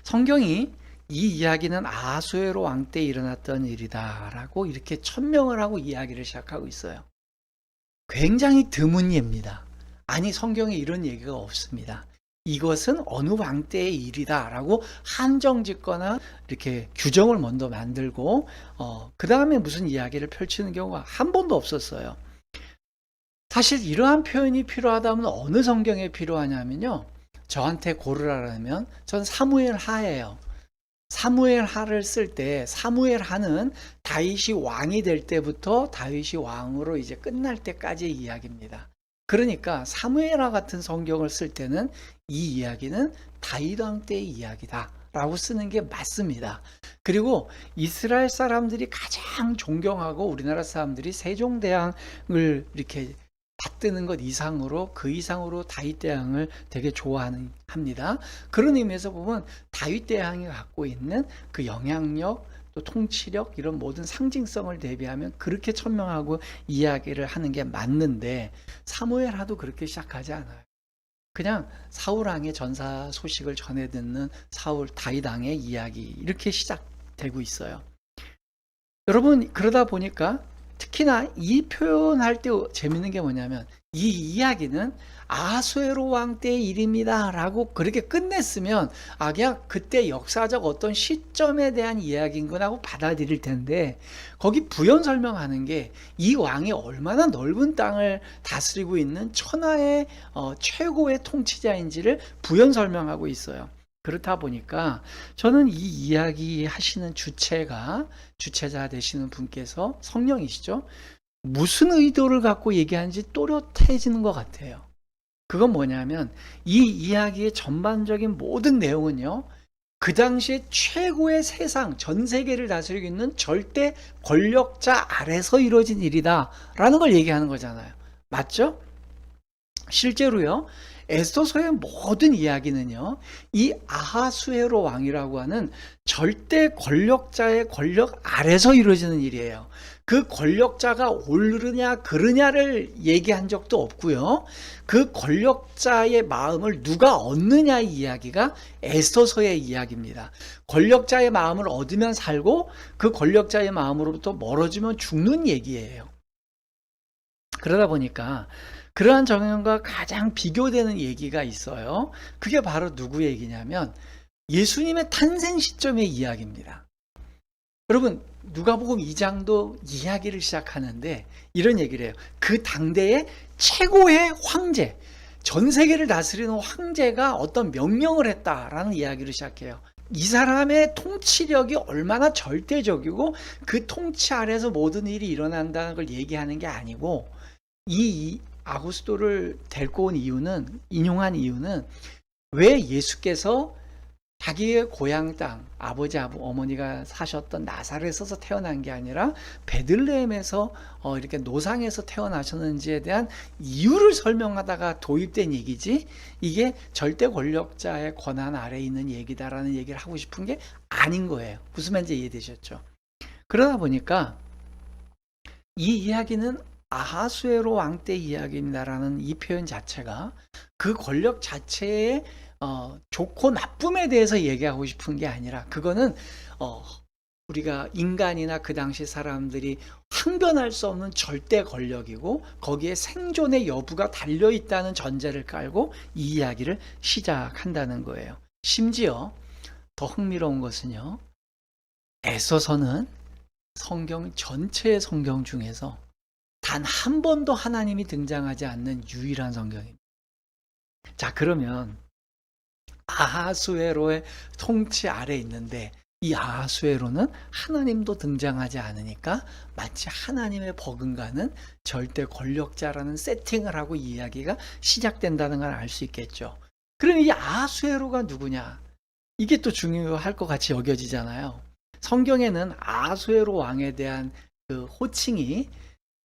성경이 이 이야기는 아하수에로 왕 때 일어났던 일이다라고 이렇게 천명을 하고 이야기를 시작하고 있어요. 굉장히 드문 예입니다. 아니, 성경에 이런 얘기가 없습니다. 이것은 어느 왕 때의 일이다라고 한정 짓거나 이렇게 규정을 먼저 만들고 그 다음에 무슨 이야기를 펼치는 경우가 한 번도 없었어요. 사실 이러한 표현이 필요하다면 어느 성경에 필요하냐면요, 저한테 고르라면 전 사무엘 하예요. 사무엘 하를 쓸 때 사무엘 하는 다윗이 왕이 될 때부터 다윗이 왕으로 이제 끝날 때까지의 이야기입니다. 그러니까 사무엘하 같은 성경을 쓸 때는 이 이야기는 다윗 왕 때의 이야기다 라고 쓰는 게 맞습니다. 그리고 이스라엘 사람들이 가장 존경하고 우리나라 사람들이 세종대왕을 이렇게 받드는 것 이상으로 그 이상으로 다윗 대왕을 되게 좋아합니다. 그런 의미에서 보면 다윗 대왕이 갖고 있는 그 영향력 또 통치력 이런 모든 상징성을 대비하면 그렇게 천명하고 이야기를 하는 게 맞는데, 사무엘하도 그렇게 시작하지 않아요. 그냥 사울 왕의 전사 소식을 전해 듣는 사울 다윗 왕의 이야기, 이렇게 시작되고 있어요. 여러분, 그러다 보니까 특히나 이 표현할 때 재밌는 게 뭐냐면, 이 이야기는 아하수에로 왕 때의 일입니다 라고 그렇게 끝냈으면 그냥 그때 역사적 어떤 시점에 대한 이야기인구나 하고 받아들일 텐데, 거기 부연 설명하는 게 이 왕이 얼마나 넓은 땅을 다스리고 있는 천하의 최고의 통치자인지를 부연 설명하고 있어요. 그렇다 보니까 저는 이 이야기 하시는 주체자 되시는 분께서 성령이시죠? 무슨 의도를 갖고 얘기하는지 또렷해지는 것 같아요. 그건 뭐냐면 이 이야기의 전반적인 모든 내용은요, 그 당시에 최고의 세상, 전 세계를 다스리고 있는 절대 권력자 아래서 이루어진 일이다 라는 걸 얘기하는 거잖아요. 맞죠? 실제로요, 에스더서의 모든 이야기는요, 이 아하수에로 왕이라고 하는 절대 권력자의 권력 아래서 이루어지는 일이에요. 그 권력자가 옳으냐 그르냐를 얘기한 적도 없고요, 그 권력자의 마음을 누가 얻느냐의 이야기가 에스더서의 이야기입니다. 권력자의 마음을 얻으면 살고 그 권력자의 마음으로부터 멀어지면 죽는 얘기예요. 그러다 보니까 그러한 정형과 가장 비교되는 얘기가 있어요. 그게 바로 누구 얘기냐면 예수님의 탄생 시점의 이야기입니다. 여러분, 누가복음 2장도 이야기를 시작하는데 이런 얘기를 해요. 그 당대의 최고의 황제, 전 세계를 다스리는 황제가 어떤 명령을 했다라는 이야기를 시작해요. 이 사람의 통치력이 얼마나 절대적이고 그 통치 아래서 모든 일이 일어난다는 걸 얘기하는 게 아니고, 이 아구스도를 데리고 온 이유는, 인용한 이유는 왜 예수께서 자기의 고향 땅, 아버지 어머니가 사셨던 나사렛에서 태어난 게 아니라 베들레헴에서 이렇게 노상에서 태어나셨는지에 대한 이유를 설명하다가 도입된 얘기지, 이게 절대 권력자의 권한 아래에 있는 얘기다라는 얘기를 하고 싶은 게 아닌 거예요. 무슨 말인지 이해되셨죠? 그러다 보니까 이 이야기는 아하수에로 왕 때 이야기입니다라는 이 표현 자체가 그 권력 자체의 좋고 나쁨에 대해서 얘기하고 싶은 게 아니라, 그거는 우리가 인간이나 그 당시 사람들이 항변할 수 없는 절대 권력이고 거기에 생존의 여부가 달려있다는 전제를 깔고 이 이야기를 시작한다는 거예요. 심지어 더 흥미로운 것은요, 에서서는 성경 전체의 성경 중에서 단 한 번도 하나님이 등장하지 않는 유일한 성경입니다. 자, 그러면 아하수에로의 통치 아래 있는데 이 아하수에로는 하나님도 등장하지 않으니까 마치 하나님의 버금가는 절대 권력자라는 세팅을 하고 이야기가 시작된다는 걸 알 수 있겠죠. 그럼 이 아하수에로가 누구냐? 이게 또 중요할 것 같이 여겨지잖아요. 성경에는 아하수에로 왕에 대한 그 호칭이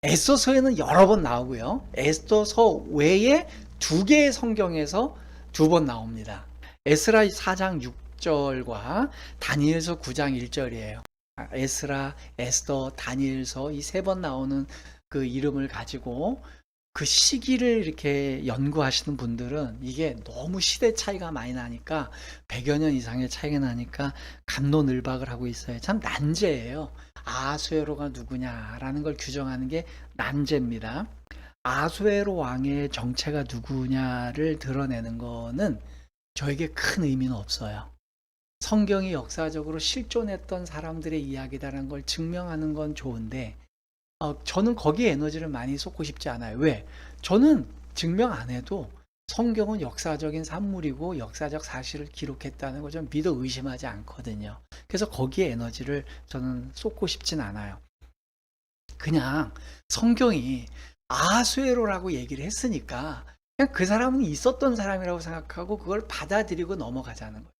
에스더서에는 여러 번 나오고요, 에스더서 외에 2개의 성경에서 2번 나옵니다. 에스라 4장 6절과 다니엘서 9장 1절이에요. 에스라, 에스더, 다니엘서 이 3번 나오는 그 이름을 가지고 그 시기를 이렇게 연구하시는 분들은 이게 너무 시대 차이가 많이 나니까 100여 년 이상의 차이가 나니까 갑론을박을 하고 있어요. 참 난제예요. 아수에로가 누구냐라는 걸 규정하는 게 난제입니다. 아수에로 왕의 정체가 누구냐를 드러내는 거는 저에게 큰 의미는 없어요. 성경이 역사적으로 실존했던 사람들의 이야기다라는 걸 증명하는 건 좋은데 저는 거기에 에너지를 많이 쏟고 싶지 않아요. 왜? 저는 증명 안 해도 성경은 역사적인 산물이고 역사적 사실을 기록했다는 걸 좀 믿어 의심하지 않거든요. 그래서 거기에 에너지를 저는 쏟고 싶진 않아요. 그냥 성경이 아수에로라고 얘기를 했으니까 그냥 그 사람은 있었던 사람이라고 생각하고 그걸 받아들이고 넘어가자는 거예요.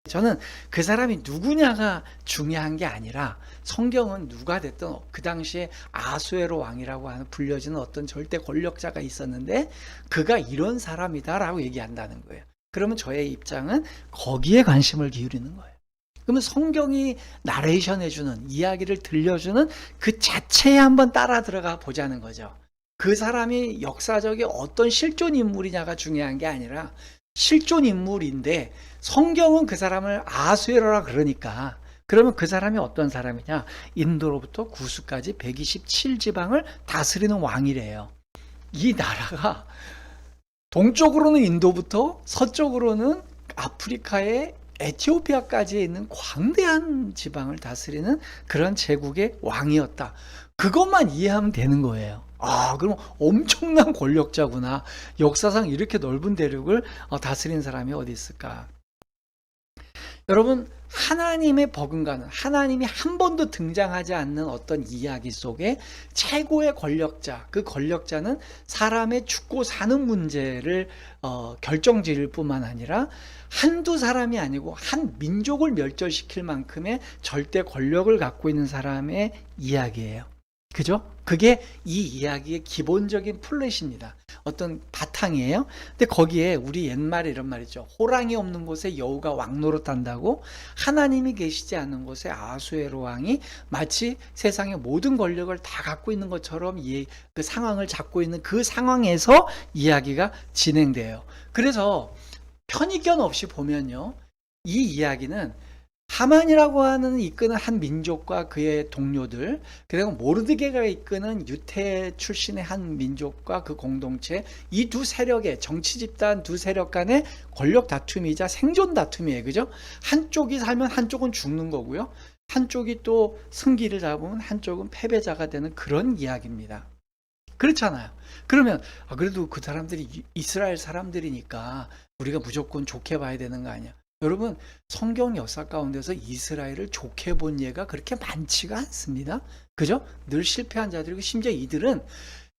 저는 그 사람이 누구냐가 중요한 게 아니라 성경은 누가 됐든 그 당시에 아수에로 왕이라고 하는 불려지는 어떤 절대 권력자가 있었는데 그가 이런 사람이다라고 얘기한다는 거예요. 그러면 저의 입장은 거기에 관심을 기울이는 거예요. 그러면 성경이 나레이션 해주는 이야기를 들려주는 그 자체에 한번 따라 들어가 보자는 거죠. 그 사람이 역사적인 어떤 실존 인물이냐가 중요한 게 아니라 실존 인물인데 성경은 그 사람을 아수에로라 그러니까 그러면 그 사람이 어떤 사람이냐? 인도로부터 구스까지 127지방을 다스리는 왕이래요. 이 나라가 동쪽으로는 인도부터 서쪽으로는 아프리카의 에티오피아까지 있는 광대한 지방을 다스리는 그런 제국의 왕이었다. 그것만 이해하면 되는 거예요. 그럼 엄청난 권력자구나. 역사상 이렇게 넓은 대륙을 다스린 사람이 어디 있을까? 여러분, 하나님의 버금가는 하나님이 한 번도 등장하지 않는 어떤 이야기 속에 최고의 권력자, 그 권력자는 사람의 죽고 사는 문제를 결정지을 뿐만 아니라 한두 사람이 아니고 한 민족을 멸절시킬 만큼의 절대 권력을 갖고 있는 사람의 이야기예요. 그죠? 그게 이 이야기의 기본적인 플랫입니다. 어떤 바탕이에요. 근데 거기에 우리 옛말에 이런 말 있죠. 호랑이 없는 곳에 여우가 왕노릇한다고 하나님이 계시지 않는 곳에 아수에로 왕이 마치 세상의 모든 권력을 다 갖고 있는 것처럼 그 상황을 잡고 있는 그 상황에서 이야기가 진행돼요. 그래서 편의견 없이 보면요. 이 이야기는 하만이라고 하는 이끄는 한 민족과 그의 동료들, 그리고 모르드게가 이끄는 유대 출신의 한 민족과 그 공동체, 이 두 세력의 정치 집단 두 세력 간의 권력 다툼이자 생존 다툼이에요. 그죠? 한쪽이 살면 한쪽은 죽는 거고요. 한쪽이 또 승기를 잡으면 한쪽은 패배자가 되는 그런 이야기입니다. 그렇잖아요. 그러면 그래도 그 사람들이 이스라엘 사람들이니까 우리가 무조건 좋게 봐야 되는 거 아니야? 여러분, 성경 역사 가운데서 이스라엘을 좋게 본 예가 그렇게 많지가 않습니다. 그죠? 늘 실패한 자들이고 심지어 이들은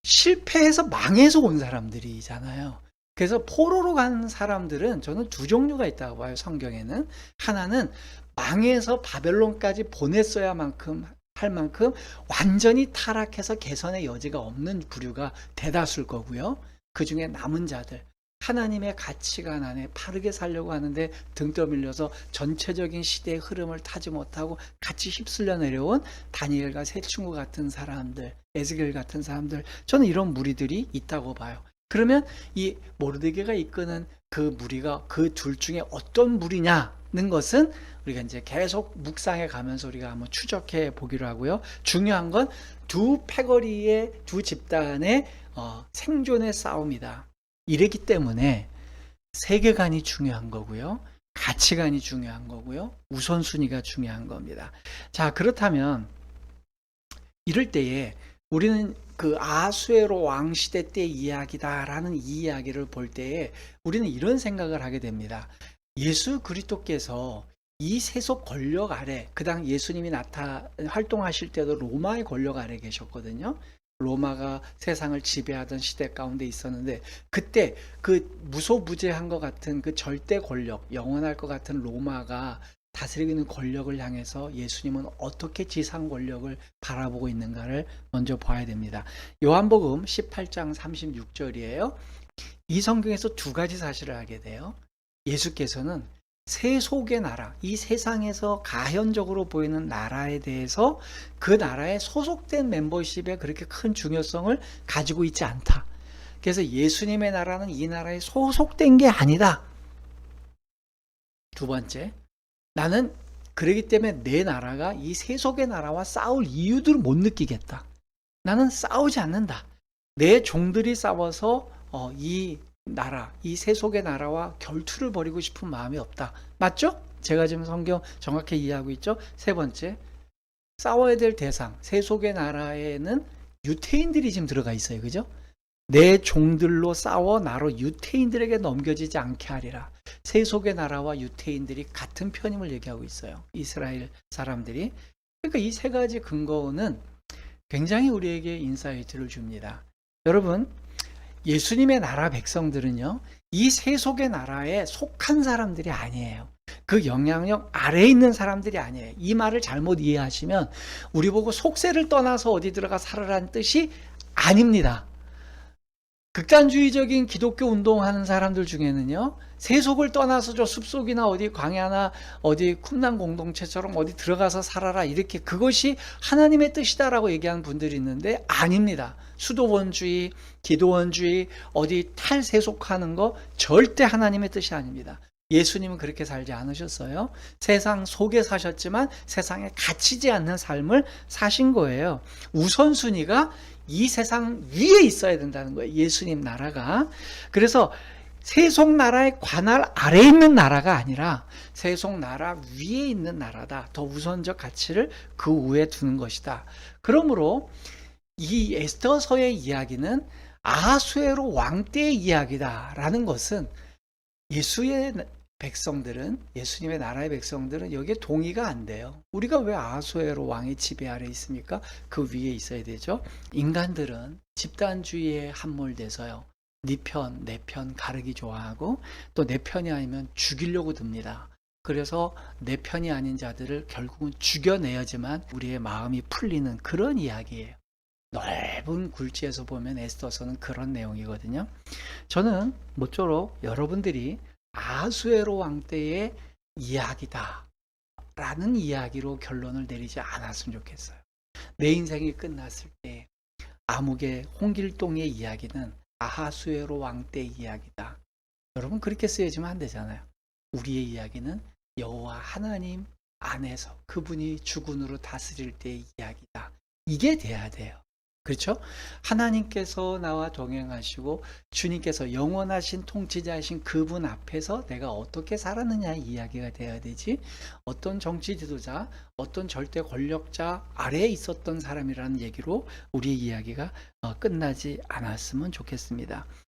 실패해서 망해서 온 사람들이잖아요. 그래서 포로로 간 사람들은 저는 두 종류가 있다고 봐요. 성경에는. 하나는 망해서 바벨론까지 보냈어야 할 만큼 완전히 타락해서 개선의 여지가 없는 부류가 대다수일 거고요. 그 중에 남은 자들, 하나님의 가치관 안에 바르게 살려고 하는데 등 떠밀려서 전체적인 시대의 흐름을 타지 못하고 같이 휩쓸려 내려온 다니엘과 세 친구 같은 사람들, 에스겔 같은 사람들, 저는 이런 무리들이 있다고 봐요. 그러면 이 모르드게가 이끄는 그 무리가 그 둘 중에 어떤 무리냐는 것은 우리가 이제 계속 묵상해 가면서 우리가 한번 추적해 보기로 하고요. 중요한 건 두 패거리의 두 집단의 생존의 싸움이다. 이랬기 때문에 세계관이 중요한 거고요. 가치관이 중요한 거고요. 우선순위가 중요한 겁니다. 자, 그렇다면 이럴 때에 우리는 그 아수에로 왕시대 때 이야기다라는 이 이야기를 볼 때에 우리는 이런 생각을 하게 됩니다. 예수 그리스도께서 이 세속 권력 아래, 그 당 예수님이 활동하실 때도 로마의 권력 아래 계셨거든요. 로마가 세상을 지배하던 시대 가운데 있었는데 그때 그 무소부재한 것 같은 그 절대 권력, 영원할 것 같은 로마가 다스리고 있는 권력을 향해서 예수님은 어떻게 지상 권력을 바라보고 있는가를 먼저 봐야 됩니다. 요한복음 18장 36절이에요. 이 성경에서 두 가지 사실을 하게 돼요. 예수께서는 세속의 나라, 이 세상에서 가현적으로 보이는 나라에 대해서 그 나라에 소속된 멤버십에 그렇게 큰 중요성을 가지고 있지 않다. 그래서 예수님의 나라는 이 나라에 소속된 게 아니다. 두 번째, 나는 그러기 때문에 내 나라가 이 세속의 나라와 싸울 이유들을 못 느끼겠다. 나는 싸우지 않는다. 내 종들이 싸워서 이 나라, 이 세속의 나라와 결투를 벌이고 싶은 마음이 없다. 맞죠? 제가 지금 성경 정확히 이해하고 있죠? 세 번째, 싸워야 될 대상, 세속의 나라에는 유태인들이 지금 들어가 있어요. 그죠? 내 종들로 싸워 나로 유태인들에게 넘겨지지 않게 하리라. 세속의 나라와 유태인들이 같은 편임을 얘기하고 있어요. 이스라엘 사람들이. 그러니까 이 세 가지 근거는 굉장히 우리에게 인사이트를 줍니다. 여러분, 예수님의 나라 백성들은요, 이 세속의 나라에 속한 사람들이 아니에요. 그 영향력 아래에 있는 사람들이 아니에요. 이 말을 잘못 이해하시면 우리 보고 속세를 떠나서 어디 들어가 살아라는 뜻이 아닙니다. 극단주의적인 기독교 운동하는 사람들 중에는요, 세속을 떠나서 저 숲속이나 어디 광야나 어디 쿰난 공동체처럼 어디 들어가서 살아라, 이렇게 그것이 하나님의 뜻이다라고 얘기하는 분들이 있는데 아닙니다. 수도원주의, 기도원주의, 어디 탈세속하는 거 절대 하나님의 뜻이 아닙니다. 예수님은 그렇게 살지 않으셨어요. 세상 속에 사셨지만 세상에 갇히지 않는 삶을 사신 거예요. 우선순위가 이 세상 위에 있어야 된다는 거예요. 예수님 나라가. 그래서 세속 나라의 관할 아래에 있는 나라가 아니라 세속 나라 위에 있는 나라다. 더 우선적 가치를 그 위에 두는 것이다. 그러므로 이 에스더서의 이야기는 아하수에로 왕 때의 이야기다라는 것은 예수의 백성들은, 예수님의 나라의 백성들은 여기에 동의가 안 돼요. 우리가 왜 아하수에로 왕의 지배 아래 있습니까? 그 위에 있어야 되죠. 인간들은 집단주의에 함몰돼서요, 네 편, 내 편 가르기 좋아하고 또 내 편이 아니면 죽이려고 듭니다. 그래서 내 편이 아닌 자들을 결국은 죽여내야지만 우리의 마음이 풀리는 그런 이야기예요. 넓은 굴지에서 보면 에스더서는 그런 내용이거든요. 저는 모쪼록 여러분들이 아하수에로 왕 때의 이야기다 라는 이야기로 결론을 내리지 않았으면 좋겠어요. 내 인생이 끝났을 때 아무개 홍길동의 이야기는 아하수에로 왕 때의 이야기다. 여러분, 그렇게 쓰여지면 안 되잖아요. 우리의 이야기는 여호와 하나님 안에서 그분이 주군으로 다스릴 때의 이야기다. 이게 돼야 돼요. 그렇죠? 하나님께서 나와 동행하시고 주님께서 영원하신 통치자이신 그분 앞에서 내가 어떻게 살았느냐의 이야기가 돼야 되지, 어떤 정치 지도자, 어떤 절대 권력자 아래에 있었던 사람이라는 얘기로 우리의 이야기가 끝나지 않았으면 좋겠습니다.